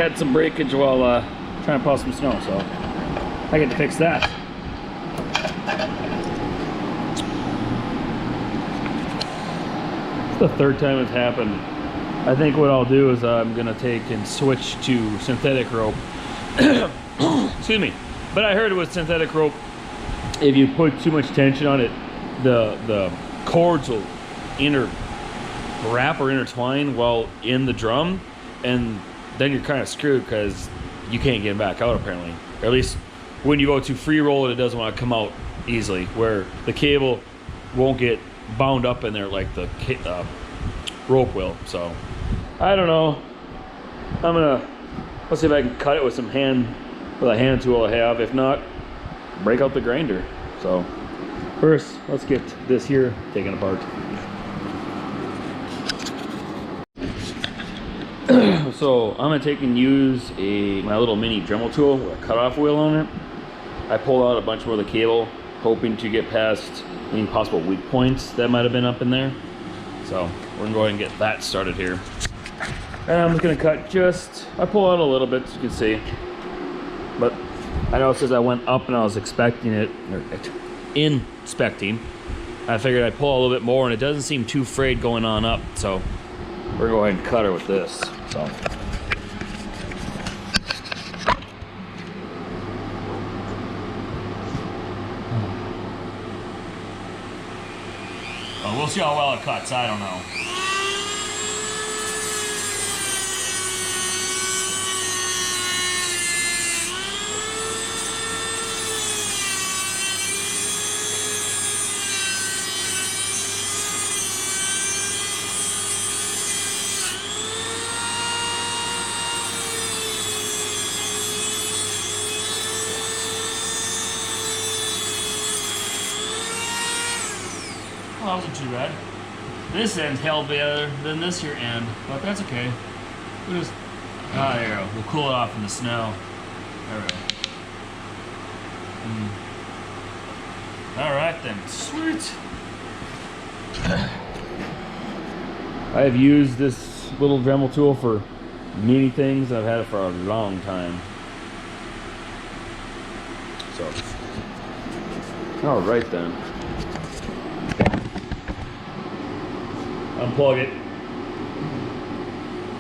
had some breakage while trying to plow some snow, so I get to fix that. It's the third time it's happened. I think what I'll do is I'm gonna take and switch to synthetic rope. Excuse me. But I heard with synthetic rope, if you put too much tension on it, the cords will wrap or intertwine while in the drum, and then you're kind of screwed because you can't get them back out apparently. Or at least when you go to free roll it, it doesn't want to come out easily, where the cable won't get bound up in there like the rope will. So I don't know. Let's see if I can cut it with a hand tool I have. If not, break out the grinder. So first, let's get this here taken apart. So I'm gonna take and use my little mini Dremel tool with a cutoff wheel on it. I pulled out a bunch more of the cable, hoping to get past any possible weak points that might have been up in there. So we're gonna go ahead and get that started here. And I'm just gonna cut I pull out a little bit, as you can see. But I know it says I went up and I was expecting it, or inspecting. I figured I'd pull a little bit more, and it doesn't seem too frayed going on up. So we're gonna go ahead and cut her with this. So. Well, we'll see how well it cuts, I don't know. Well, that wasn't too bad. This end's held better than this here end, but that's okay. We'll just, there you go. We'll cool it off in the snow. All right. All right then, sweet. I have used this little Dremel tool for many things. I've had it for a long time. So, all right then. Unplug it.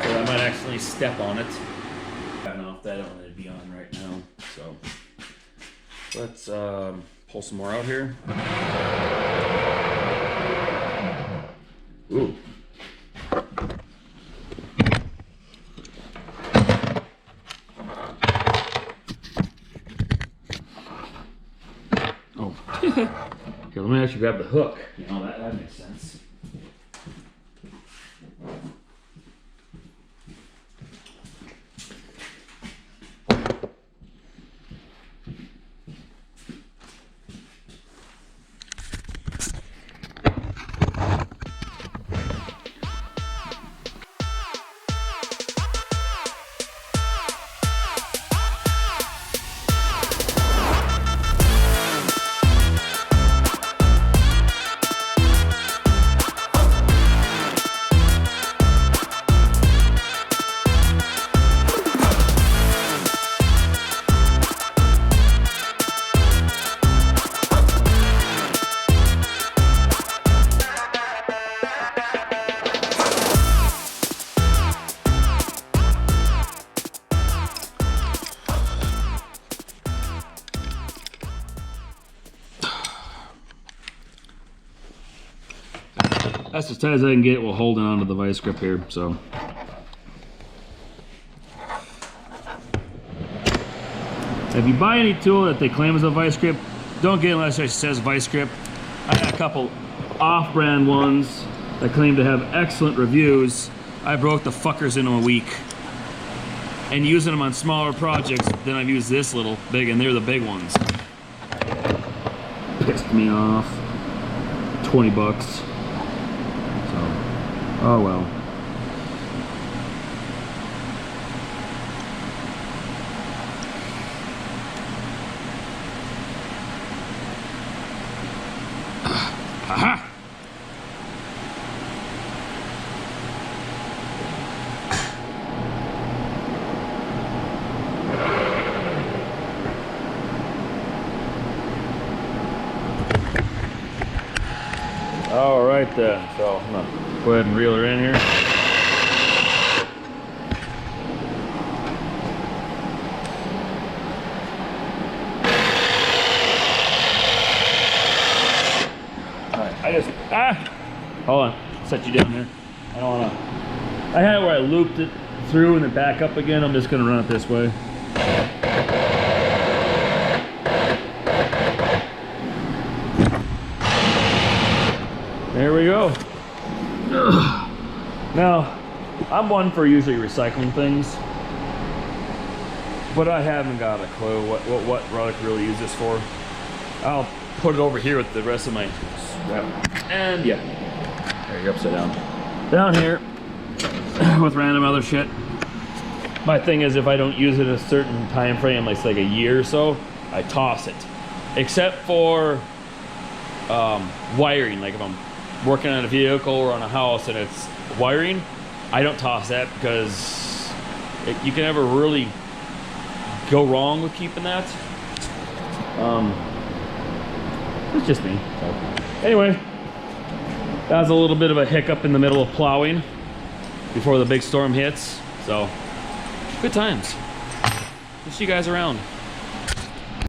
So I might actually step on it. I don't know if that one would be on right now. So let's pull some more out here. Ooh. Oh. Here, let me actually grab the hook. You know, that makes sense. That's as tight as I can get while holding onto the vice grip here, so. If you buy any tool that they claim is a vice grip, don't get it unless it says vice grip. I had a couple off-brand ones that claim to have excellent reviews. I broke the fuckers in a week. And using them on smaller projects, then I've used this little big, and they're the big ones. Pissed me off. 20 bucks. Oh well. Aha! right then, so I'm gonna go ahead and reel her in here. Hold on, set you down here. I don't wanna, I had it where I looped it through and then back up again. I'm just gonna run it this way. There we go. Now, I'm one for usually recycling things, but I haven't got a clue what I could really use this for. I'll put it over here with the rest of my scrap. And yeah, there you go, upside down. Down here with random other shit. My thing is, if I don't use it a certain time frame, like a year or so, I toss it. Except for wiring, like if I'm working on a vehicle or on a house and it's wiring, I don't toss that because you can never really go wrong with keeping that. It's just me. So. Anyway, that was a little bit of a hiccup in the middle of plowing before the big storm hits. So, good times. We'll see you guys around.